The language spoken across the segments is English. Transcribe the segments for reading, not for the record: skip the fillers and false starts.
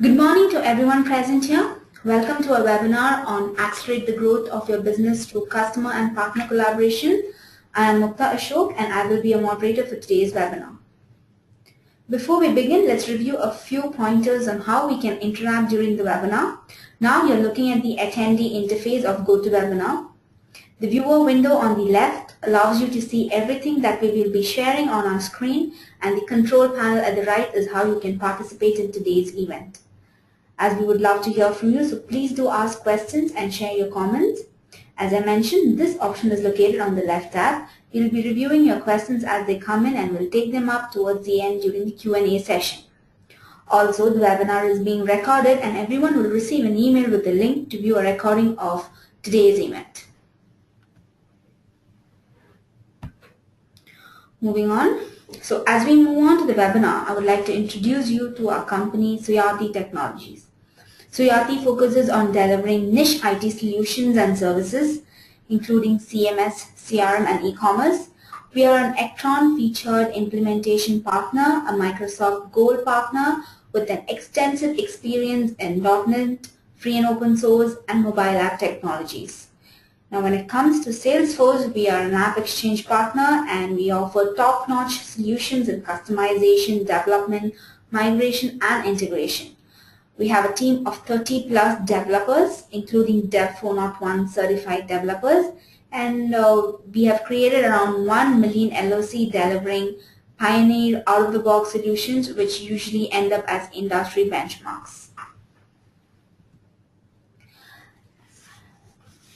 Good morning to everyone present here. Welcome to our webinar on Accelerate the Growth of Your Business Through Customer and Partner Collaboration. I am Mukta Ashok and I will be a moderator for today's webinar. Before we begin, let's review a few pointers on how we can interact during the webinar. Now you're looking at the attendee interface of GoToWebinar. The viewer window on the left allows you to see everything that we will be sharing on our screen, and the control panel at the right is how you can participate in today's event. As we would love to hear from you, so please do ask questions and share your comments. As I mentioned, this option is located on the left tab. We'll be reviewing your questions as they come in and we'll take them up towards the end during the Q&A session. Also, the webinar is being recorded and everyone will receive an email with the link to view a recording of today's event. Moving on. So as we move on to the webinar, I would like to introduce you to our company, Suyati Technologies. Suyati focuses on delivering niche IT solutions and services, including CMS, CRM, and e-commerce. We are an Actron featured implementation partner, a Microsoft Gold partner with an extensive experience in .NET, free and open source, and mobile app technologies. Now, when it comes to Salesforce, we are an App Exchange partner and we offer top-notch solutions in customization, development, migration, and integration. We have a team of 30 plus developers, including Dev 401 certified developers, and we have created around 1 million LOC delivering pioneer out-of-the-box solutions which usually end up as industry benchmarks.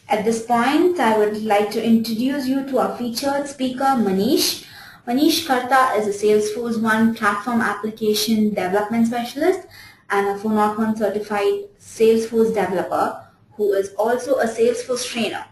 At this point, I would like to introduce you to our featured speaker, Manish. Manish Karta is a Salesforce One platform application development specialist and a 401 certified Salesforce developer who is also a Salesforce trainer.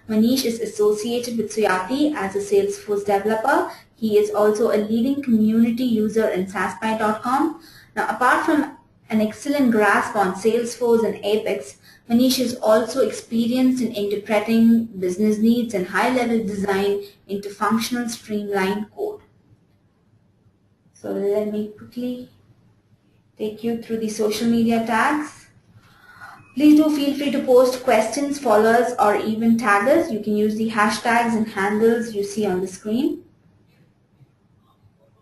Manish is associated with Suyati as a Salesforce developer. He is also a leading community user in SaaSpy.com. Now, apart from an excellent grasp on Salesforce and Apex, Manish is also experienced in interpreting business needs and high-level design into functional streamline code. So let me quickly take you through the social media tags. Please do feel free to post questions, follow us, or even tag us. You can use the hashtags and handles you see on the screen.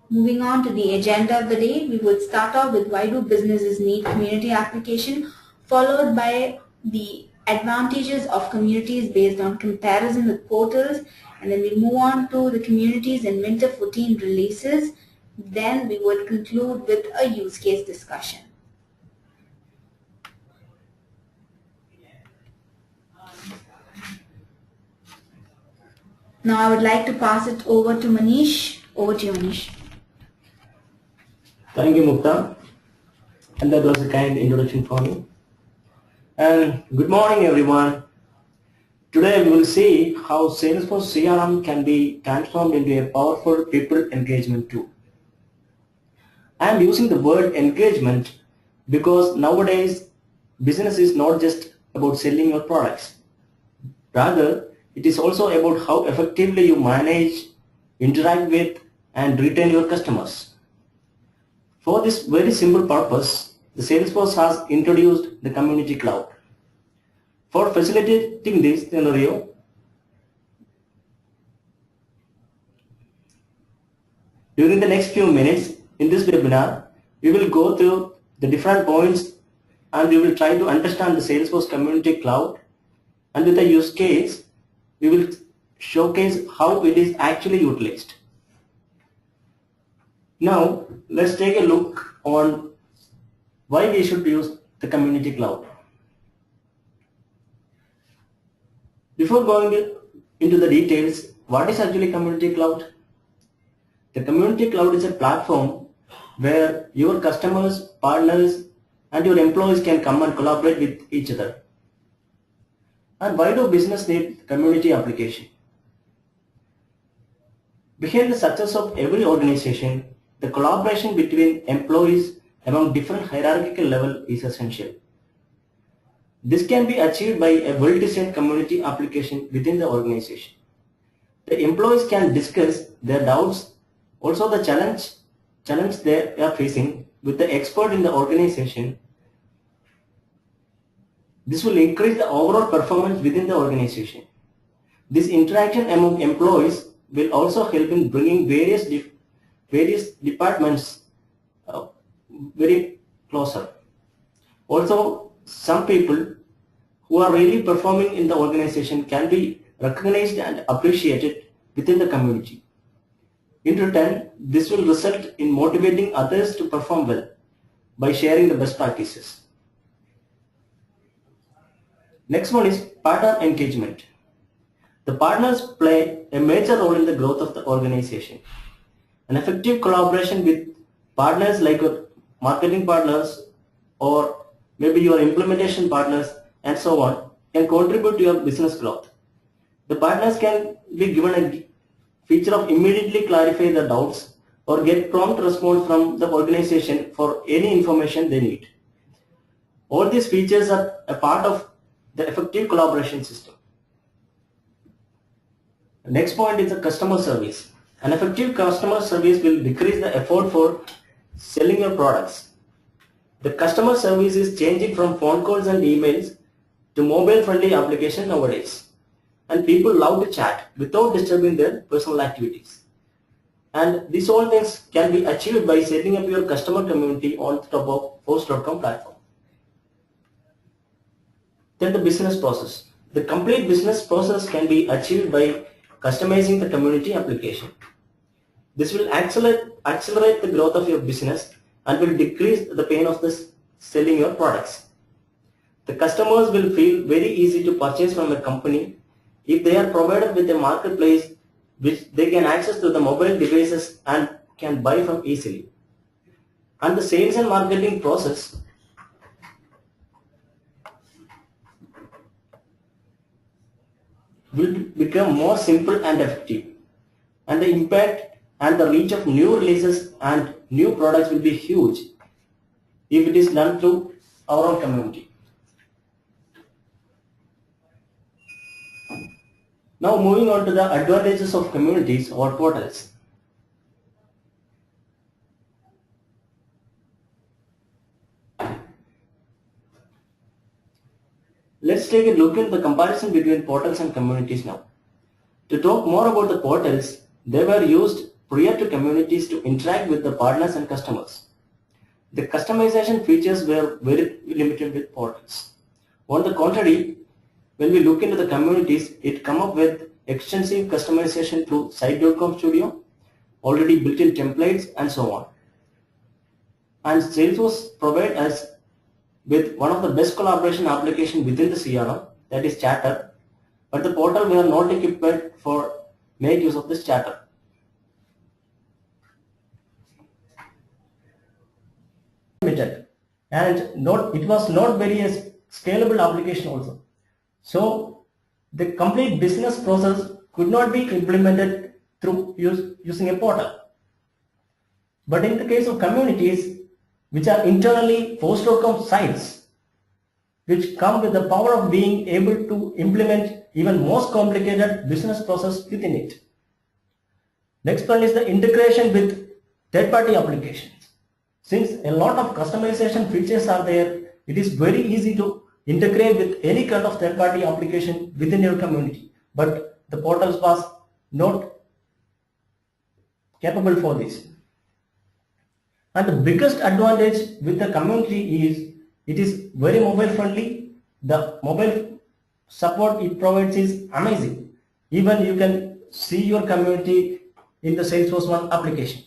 Moving on to the agenda of the day, we would start off with why do businesses need community application, followed by the advantages of communities based on comparison with portals, and then we move on to the communities in Winter 14 releases. Then we would conclude with a use case discussion. Now I would like to pass it over to Manish. Over to you, Manish. Thank you, Mukta. And that was a kind introduction for me. And good morning, everyone. Today we will see how Salesforce CRM can be transformed into a powerful people engagement tool. I am using the word engagement because nowadays business is not just about selling your products. Rather, it is also about how effectively you manage, interact with, and retain your customers. For this very simple purpose, the Salesforce has introduced the Community Cloud. For facilitating this scenario, during the next few minutes in this webinar, we will go through the different points and we will try to understand the Salesforce Community Cloud, and with a use case, we will showcase how it is actually utilized. Now, let's take a look on why we should use the Community Cloud. Before going into the details, what is actually Community Cloud? The Community Cloud is a platform where your customers, partners, and your employees can come and collaborate with each other. And why do business need community application? Behind the success of every organization, the collaboration between employees among different hierarchical levels is essential. This can be achieved by a well-designed community application within the organization. The employees can discuss their doubts, also the challenge they are facing with the expert in the organization, This will increase the overall performance within the organization. This interaction among employees will also help in bringing various departments very closer. Also, some people who are really performing in the organization can be recognized and appreciated within the community. In return, this will result in motivating others to perform well by sharing the best practices. Next one is partner engagement. The partners play a major role in the growth of the organization. An effective collaboration with partners like your marketing partners or maybe your implementation partners and so on can contribute to your business growth. The partners can be given a feature of immediately clarify the doubts or get prompt response from the organization for any information they need. All these features are a part of the effective collaboration system. The next point is the customer service. An effective customer service will decrease the effort for selling your products. The customer service is changing from phone calls and emails to mobile-friendly application nowadays. And people love to chat without disturbing their personal activities. And these all things can be achieved by setting up your customer community on top of Post.com platform. Then the business process. The complete business process can be achieved by customizing the community application. This will accelerate the growth of your business and will decrease the pain of selling your products. The customers will feel very easy to purchase from a company if they are provided with a marketplace which they can access to the mobile devices and can buy from easily. And the sales and marketing process will become more simple and effective, and the impact and the reach of new releases and new products will be huge if it is done through our own community. Now moving on to the advantages of communities or portals. Let's take a look at the comparison between portals and communities now. To talk more about the portals, they were used prior to communities to interact with the partners and customers. The customization features were very limited with portals. On the contrary, when we look into the communities, it comes up with extensive customization through Site.com Studio, already built-in templates and so on. And Salesforce provides us with one of the best collaboration application within the CRM, that is Chatter, but the portal we are not equipped for make use of this Chatter. And it was not very a scalable application also. So the complete business process could not be implemented through using a portal. But in the case of communities, which are internally Post.com sites, which come with the power of being able to implement even most complicated business process within it. Next one is the integration with third-party applications. Since a lot of customization features are there, it is very easy to integrate with any kind of third-party application within your community. But the portals was not capable for this. And the biggest advantage with the community is it is very mobile friendly. The mobile support it provides is amazing. Even you can see your community in the Salesforce One application.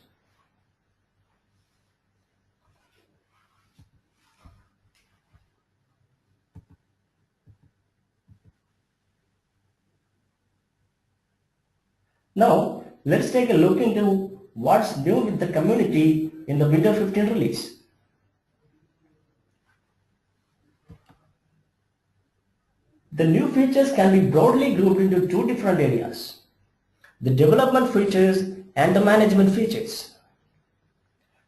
Now let's take a look into what's new with the community in the Winter 15 release. The new features can be broadly grouped into two different areas: the development features and the management features.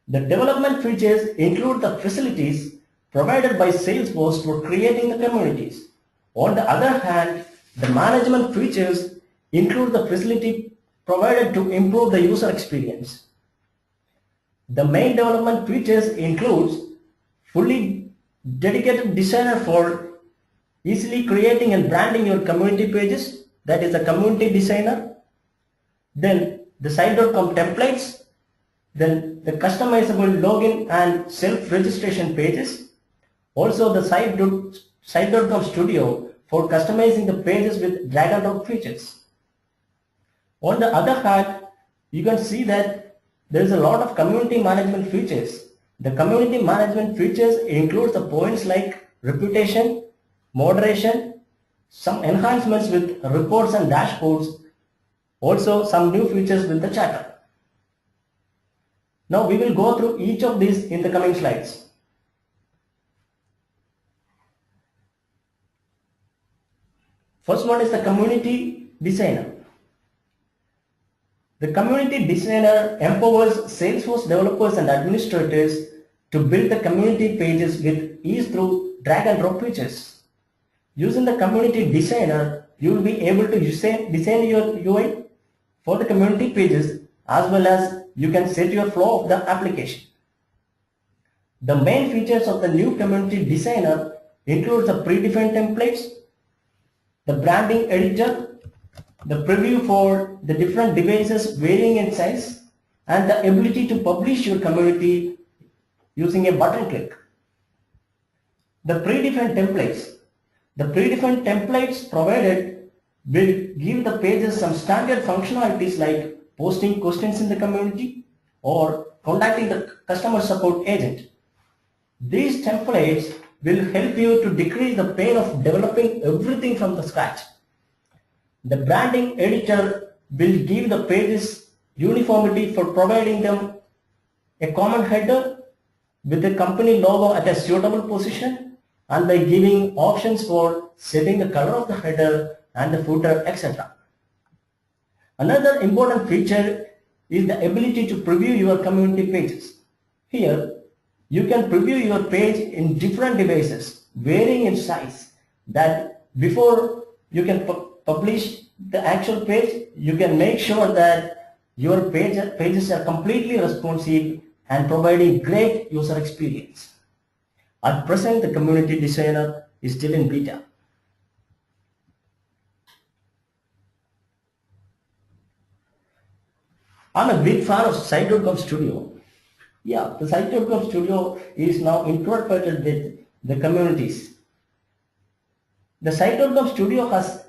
The development features include the facilities provided by Salesforce for creating the communities. On the other hand, the management features include the facility provided to improve the user experience. The main development features includes fully dedicated designer for easily creating and branding your community pages, that is the community designer, then the site.com templates, then the customizable login and self-registration pages, also the site.com studio for customizing the pages with drag and drop features. On the other hand, you can see that there is a lot of community management features. The community management features include the points like reputation, moderation, some enhancements with reports and dashboards, also some new features with the chatter. Now we will go through each of these in the coming slides. First one is the community designer. The community designer empowers Salesforce developers and administrators to build the community pages with ease through drag and drop features. Using the community designer, you will be able to design your UI for the community pages, as well as you can set your flow of the application. The main features of the new community designer include the predefined templates, the branding editor, the preview for the different devices varying in size, and the ability to publish your community using a button click. The predefined templates. The predefined templates provided will give the pages some standard functionalities like posting questions in the community or contacting the customer support agent. These templates will help you to decrease the pain of developing everything from the scratch. The branding editor will give the pages uniformity for providing them a common header with the company logo at a suitable position, and by giving options for setting the color of the header and the footer, etc. Another important feature is the ability to preview your community pages. Here, you can preview your page in different devices, varying in size, that before you can publish the actual page, you can make sure that your pages are completely responsive and providing great user experience. At present, the community designer is still in beta. I'm a big fan of site.com Studio. Yeah, the site.com Studio is now incorporated with the communities. The site.com Studio has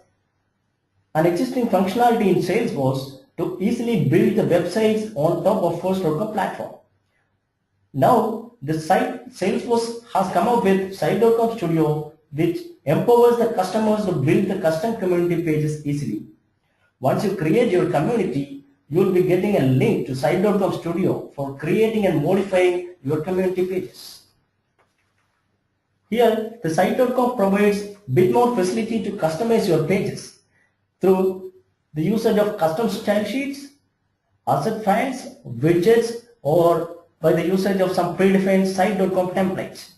an existing functionality in Salesforce to easily build the websites on top of Force.com platform. Now, the Salesforce has come up with site.com Studio, which empowers the customers to build the custom community pages easily. Once you create your community, you will be getting a link to site.com Studio for creating and modifying your community pages. Here, the site.com provides a bit more facility to customize your pages through the usage of custom style sheets, asset files, widgets, or by the usage of some predefined site.com templates.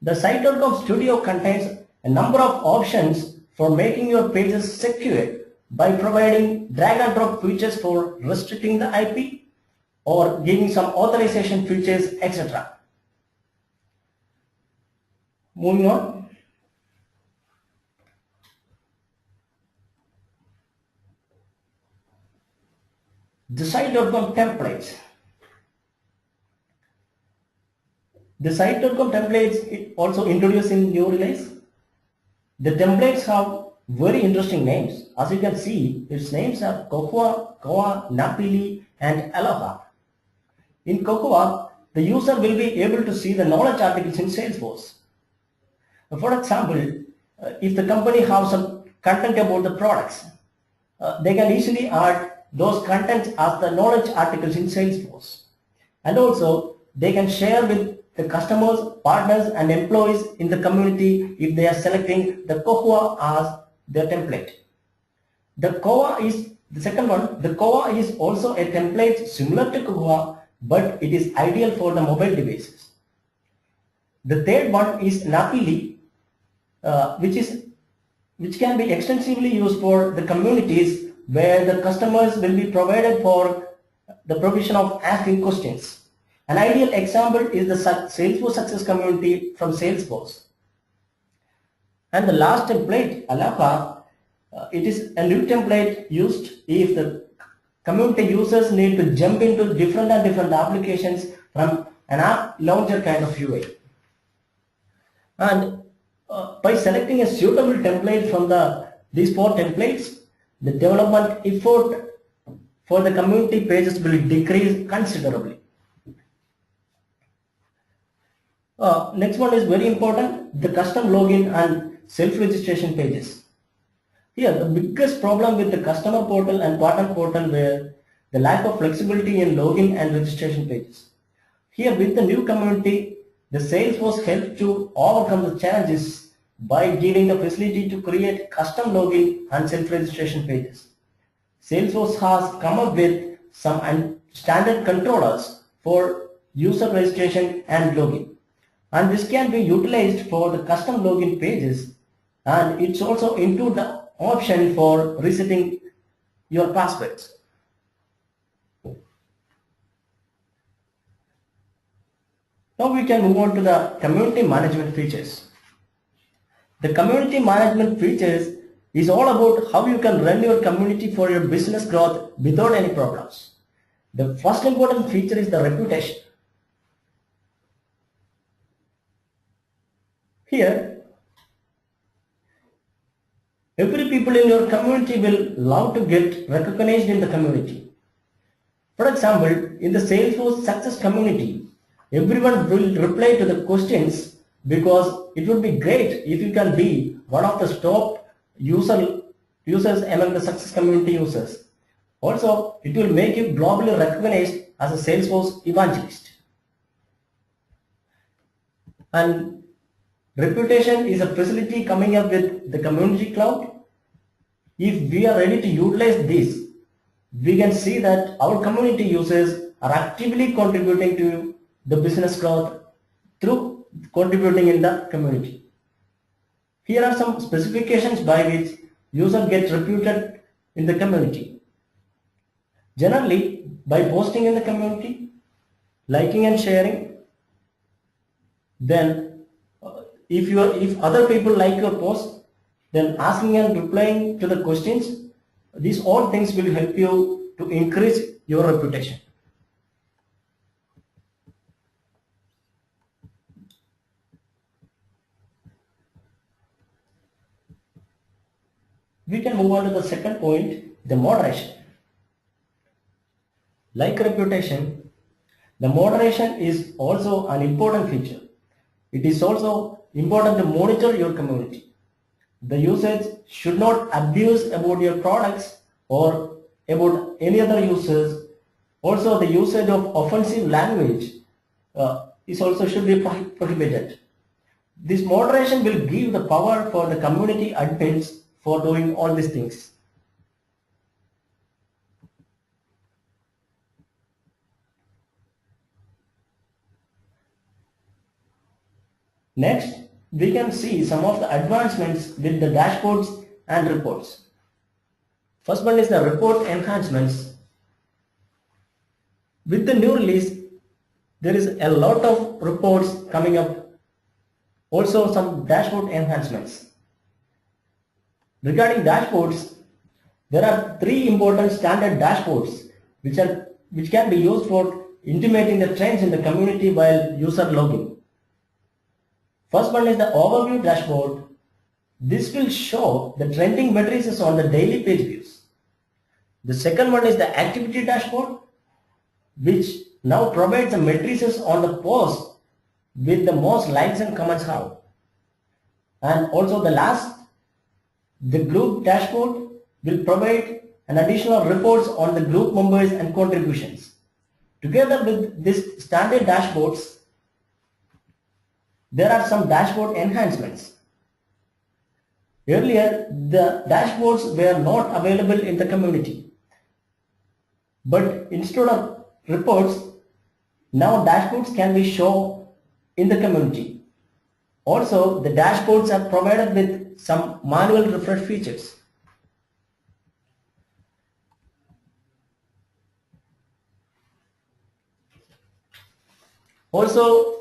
The site.com Studio contains a number of options for making your pages secure by providing drag and drop features for restricting the IP or giving some authorization features, etc. Moving on. The site.com templates. The site.com templates also introduced in new release. The templates have very interesting names. As you can see, its names are Cocoa, Koa, Napili, and Aloha. In Cocoa, the user will be able to see the knowledge articles in Salesforce. For example, if the company has some content about the products, they can easily add those contents as the knowledge articles in Salesforce. And also, they can share with the customers, partners, and employees in the community if they are selecting the Cocoa as their template. The Koa is the second one. The Koa is also a template similar to Cocoa, but it is ideal for the mobile devices. The third one is Napili, which can be extensively used for the communities where the customers will be provided for the provision of asking questions. An ideal example is the Salesforce Success Community from Salesforce. And the last template, Alpha, it is a new template used if the community users need to jump into different applications from an app launcher kind of UI. And by selecting a suitable template from these 4 templates, the development effort for the community pages will decrease considerably. Next one is very important, the custom login and self-registration pages. Here, the biggest problem with the customer portal and partner portal were the lack of flexibility in login and registration pages. Here, with the new community, the Salesforce helped to overcome the challenges by giving the facility to create custom login and self-registration pages. Salesforce has come up with some standard controllers for user registration and login. And this can be utilized for the custom login pages, and it's also into the option for resetting your passwords. Now we can move on to the community management features. The community management features is all about how you can run your community for your business growth without any problems. The first important feature is the reputation. Here, every people in your community will love to get recognized in the community. For example, in the Salesforce success community, everyone will reply to the questions because it would be great if you can be one of the top users among the success community users. Also, it will make you globally recognized as a Salesforce evangelist. And reputation is a facility coming up with the Community Cloud. If we are ready to utilize this, we can see that our community users are actively contributing to the business growth through contributing in the community. Here are some specifications by which user gets reputed in the community. Generally, by posting in the community, liking and sharing, then if other people like your post, then asking and replying to the questions, these all things will help you to increase your reputation. We can move on to the second point, the moderation. Like reputation, the moderation is also an important feature. It is also important to monitor your community. The users should not abuse about your products or about any other users. Also, the usage of offensive language is also should be prohibited. This moderation will give the power for the community admins for doing all these things. Next, we can see some of the advancements with the dashboards and reports. First one is the report enhancements. With the new release, there is a lot of reports coming up. Also some dashboard enhancements. Regarding dashboards, there are 3 important standard dashboards which can be used for intimating the trends in the community while user login. First one is the overview dashboard. This will show the trending matrices on the daily page views. The second one is the activity dashboard, which now provides the matrices on the post with the most likes and comments have. And also the last, the group dashboard will provide an additional reports on the group members and contributions. Together with these standard dashboards, there are some dashboard enhancements. Earlier, the dashboards were not available in the community. But instead of reports, now dashboards can be shown in the community. Also, the dashboards are provided with some manual refresh features. Also,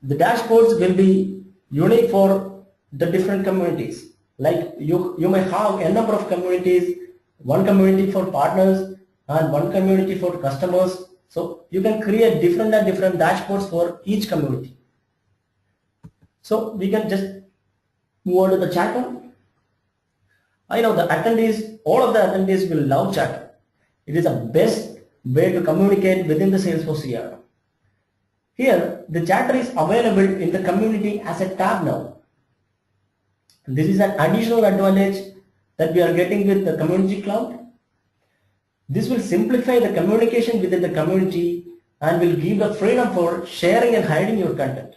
the dashboards will be unique for the different communities. Like you may have a number of communities, one community for partners and one community for customers. So you can create different and different dashboards for each community. So we can just move on to the chatter. I know the attendees, all of the attendees will love chatter. It is the best way to communicate within the Salesforce CRM. Here, the chatter is available in the community as a tab now. This is an additional advantage that we are getting with the Community Cloud. This will simplify the communication within the community and will give the freedom for sharing and hiding your content.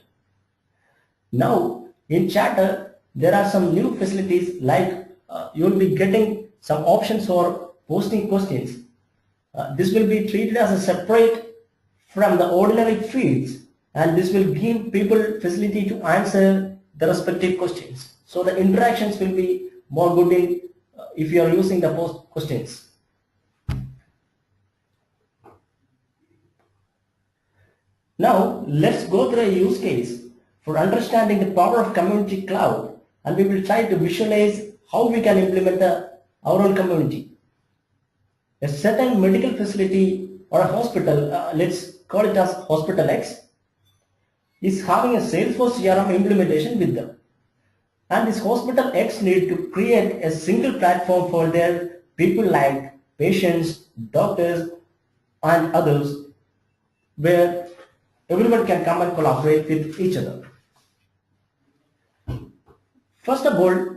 Now, in chatter, there are some new facilities like you will be getting some options for posting questions. This will be treated as a separate from the ordinary fields, and this will give people facility to answer the respective questions. So the interactions will be more good in if you are using the post questions. Now let's go through a use case for understanding the power of Community Cloud, and we will try to visualize how we can implement our own community. A certain medical facility or a hospital, let's call it as Hospital X, is having a Salesforce CRM implementation with them. And this Hospital X need to create a single platform for their people like patients, doctors and others, where everyone can come and collaborate with each other. First of all,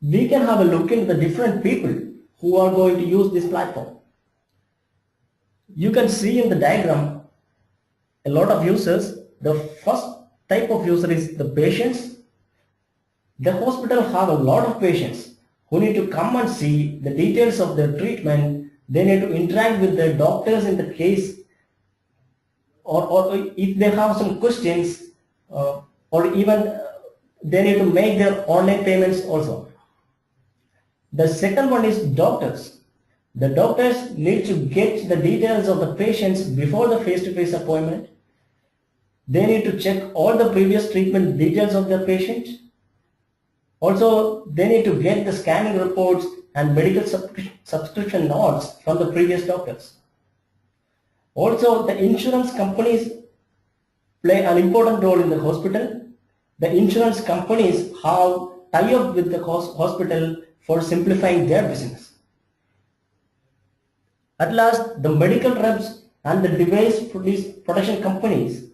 we can have a look into the different people who are going to use this platform. You can see in the diagram a lot of users. The first type of user is the patients. The hospital have a lot of patients who need to come and see the details of their treatment. They need to interact with their doctors in the case, or if they have some questions, or even they need to make their online payments also. The second one is doctors. The doctors need to get the details of the patients before the face-to-face appointment. They need to check all the previous treatment details of their patient. Also, they need to get the scanning reports and medical subscription notes from the previous doctors. Also, the insurance companies play an important role in the hospital. The insurance companies have tie-up with the hospital for simplifying their business. At last, the medical reps and the device protection companies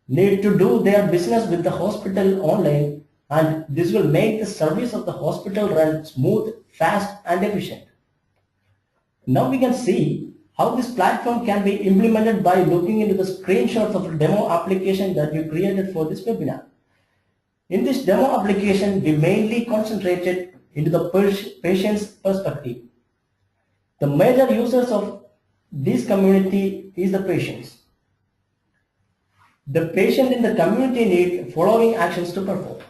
need to do their business with the hospital online, and this will make the service of the hospital run smooth, fast and efficient. Now we can see how this platform can be implemented by looking into the screenshots of a demo application that we created for this webinar. In this demo application, we mainly concentrated into the patient's perspective. The major users of this community is the patients. The patient in the community need following actions to perform.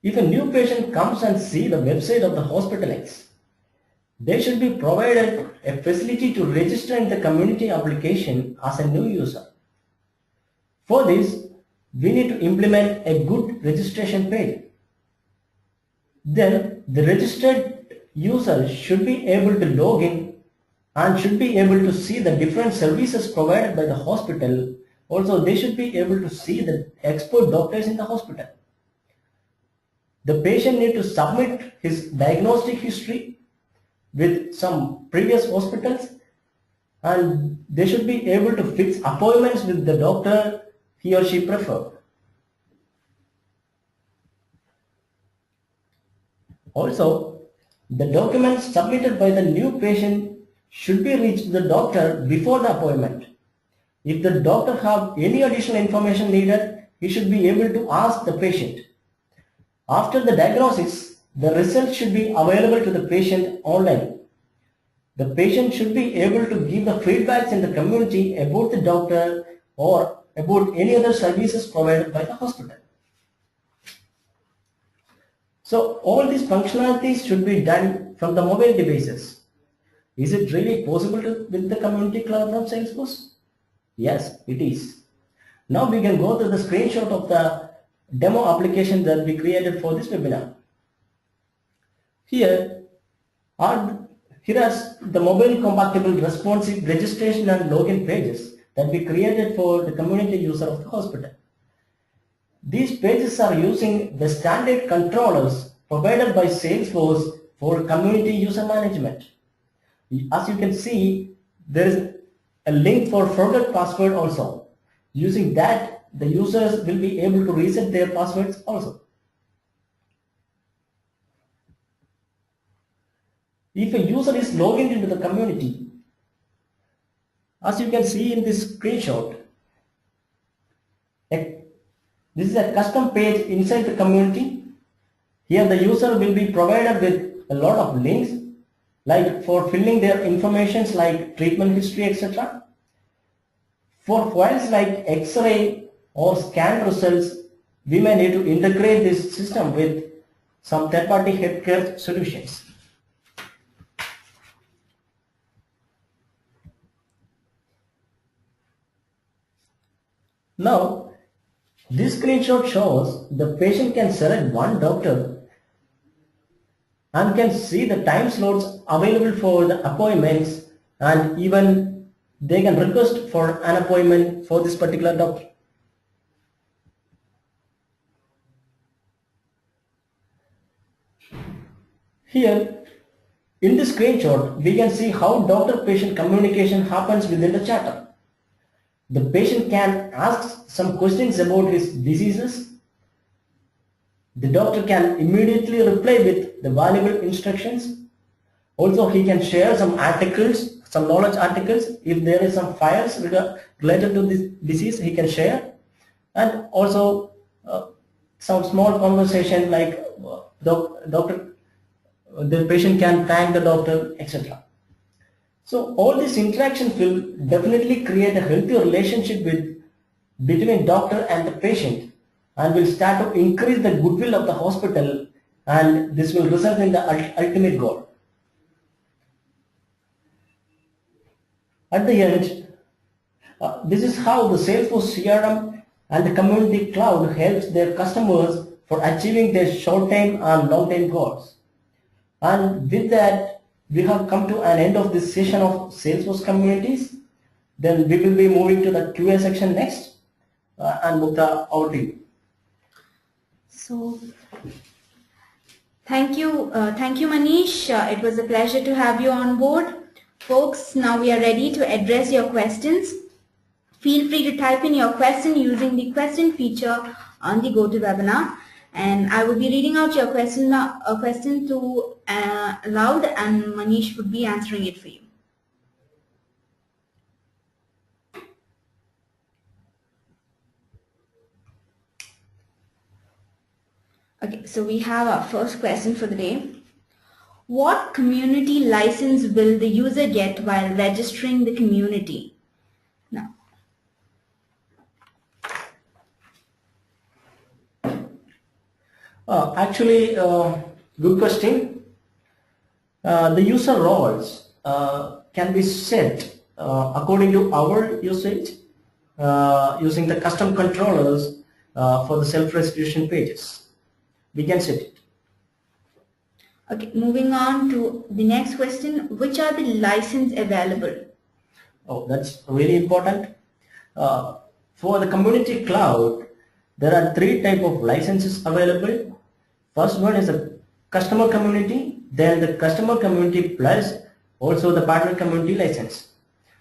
If a new patient comes and sees the website of the Hospital X, they should be provided a facility to register in the community application as a new user. For this, we need to implement a good registration page. Then the registered user should be able to log in and should be able to see the different services provided by the hospital. Also, they should be able to see the expert doctors in the hospital. The patient needs to submit his diagnostic history with some previous hospitals, and they should be able to fix appointments with the doctor he or she prefers. Also, the documents submitted by the new patient should be reached the doctor before the appointment. If the doctor has any additional information needed, he should be able to ask the patient. After the diagnosis, the results should be available to the patient online. The patient should be able to give the feedbacks in the community about the doctor or about any other services provided by the hospital. So all these functionalities should be done from the mobile devices. Is it really possible to build the community cloud from Salesforce? Yes, it is. Now we can go to the screenshot of the demo application that we created for this webinar. Here are the mobile compatible responsive registration and login pages that we created for the community user of the hospital. These pages are using the standard controllers provided by Salesforce for community user management. As you can see, there is a link for forgot password also. Using that, the users will be able to reset their passwords also. If a user is logged into the community, as you can see in this screenshot, this is a custom page inside the community. Here the user will be provided with a lot of links, like for filling their informations like treatment history, etc. For files like X-ray or scan results, we may need to integrate this system with some third-party healthcare solutions. Now, this screenshot shows the patient can select one doctor and can see the time slots available for the appointments, and even they can request for an appointment for this particular doctor. Here, in this screenshot, we can see how doctor-patient communication happens within the chatter. The patient can ask some questions about his diseases. The doctor can immediately reply with the valuable instructions. Also, he can share some articles, some knowledge articles. If there is some files related to this disease, he can share. And also some small conversation like the patient can thank the doctor, etc. So all these interactions will definitely create a healthy relationship between doctor and the patient, and will start to increase the goodwill of the hospital, and this will result in the ultimate goal. At the end, this is how the Salesforce CRM and the Community Cloud helps their customers for achieving their short-term and long-term goals. And with that, we have come to an end of this session of Salesforce Communities. Then we will be moving to the QA section next. And Mukta, over to you. So, thank you Manish. It was a pleasure to have you on board. Folks, now we are ready to address your questions. Feel free to type in your question using the question feature on the GoToWebinar, and I will be reading out your question to aloud, and Manish would be answering it for you. Okay, so we have our first question for the day. What community license will the user get while registering the community? Now, actually, good question. The user roles can be set according to our usage using the custom controllers for the self-registration pages. We can set it. Okay, moving on to the next question. Which are the licenses available? Oh, that's really important. For the community cloud, there are 3 types of licenses available. First one is a customer community, then the customer community plus also the partner community license.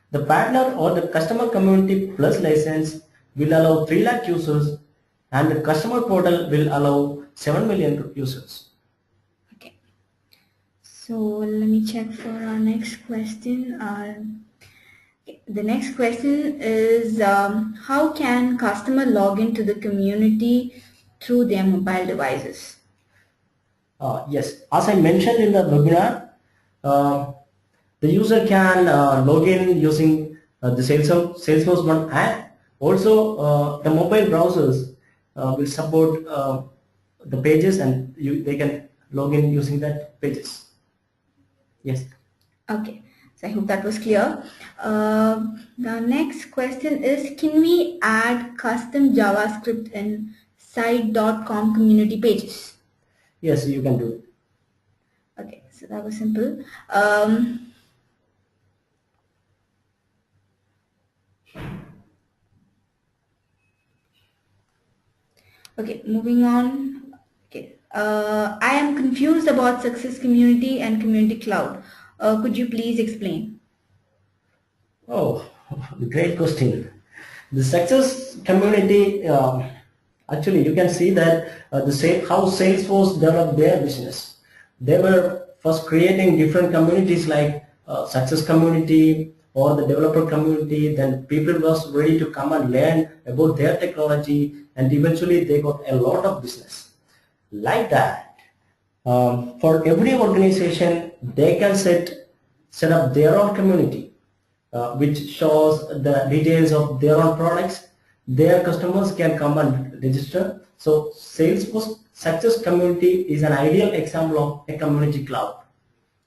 The partner or the customer community plus license will allow 3 lakh users, and the customer portal will allow 7 million users. Okay, so let me check for our next question. The next question is how can customer log into the community through their mobile devices? Yes, as I mentioned in the webinar, the user can log in using the Salesforce One app. Also, the mobile browsers will support the pages, and they can log in using that pages. Yes. Okay, So I hope that was clear. The next question is, can we add custom JavaScript in site.com community pages? Yes, you can do it. Okay, so that was simple. Okay, moving on. Okay, I am confused about Success Community and Community Cloud. Could you please explain? Oh, great question. The success community, actually you can see that how Salesforce developed their business. They were first creating different communities like success community or the developer community. Then people was ready to come and learn about their technology, and eventually they got a lot of business. Like that, for every organization, they can set up their own community, which shows the details of their own products. Their customers can come and register. So Salesforce Success Community is an ideal example of a community cloud,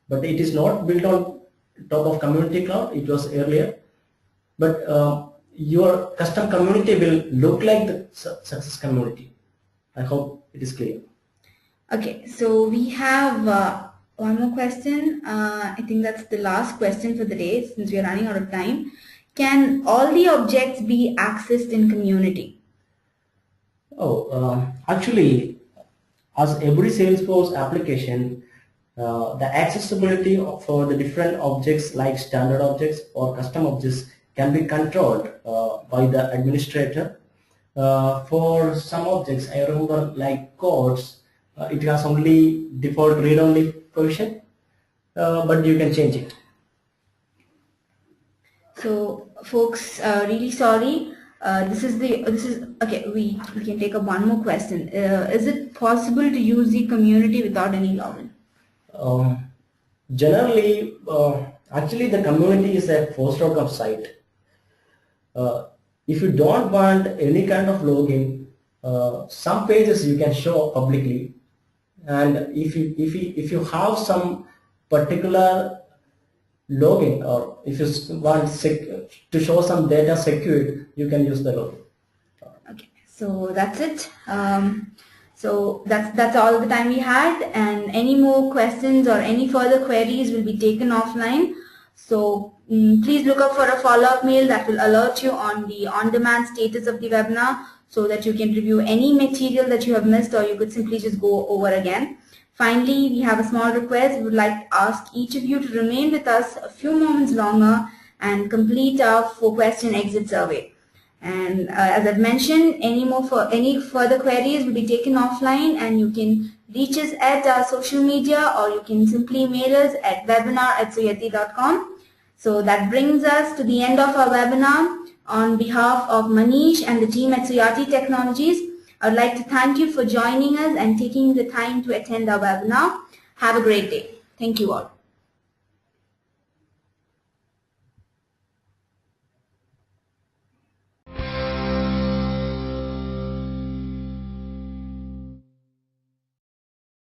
but it is not built on top of community cloud. It was earlier, but your custom community will look like the success community. I hope it is clear. Okay, so we have one more question. I think that's the last question for the day since we are running out of time. Can all the objects be accessed in community? Actually, as every Salesforce application, the accessibility for the different objects like standard objects or custom objects can be controlled by the administrator. For some objects, I remember like codes, it has only default read-only provision, but you can change it. So, folks, really sorry. This is okay. We can take up one more question. Is it possible to use the community without any login? Generally, actually, the community is a forced outcome site. If you don't want any kind of login, some pages you can show publicly, and if you have some particular login, or if you want to show some data secured, you can use the login. Okay, so that's it. So that's all the time we had, and any more questions or any further queries will be taken offline. So please look up for a follow-up mail that will alert you on the on-demand status of the webinar, so that you can review any material that you have missed, or you could simply just go over again. Finally, we have a small request. We would like to ask each of you to remain with us a few moments longer and complete our 4-question exit survey. And as I've mentioned, any further queries will be taken offline, and you can reach us at our social media, or you can simply mail us at webinar@suyati.com. So that brings us to the end of our webinar. On behalf of Manish and the team at Suyati Technologies, I would like to thank you for joining us and taking the time to attend our webinar. Have a great day. Thank you all.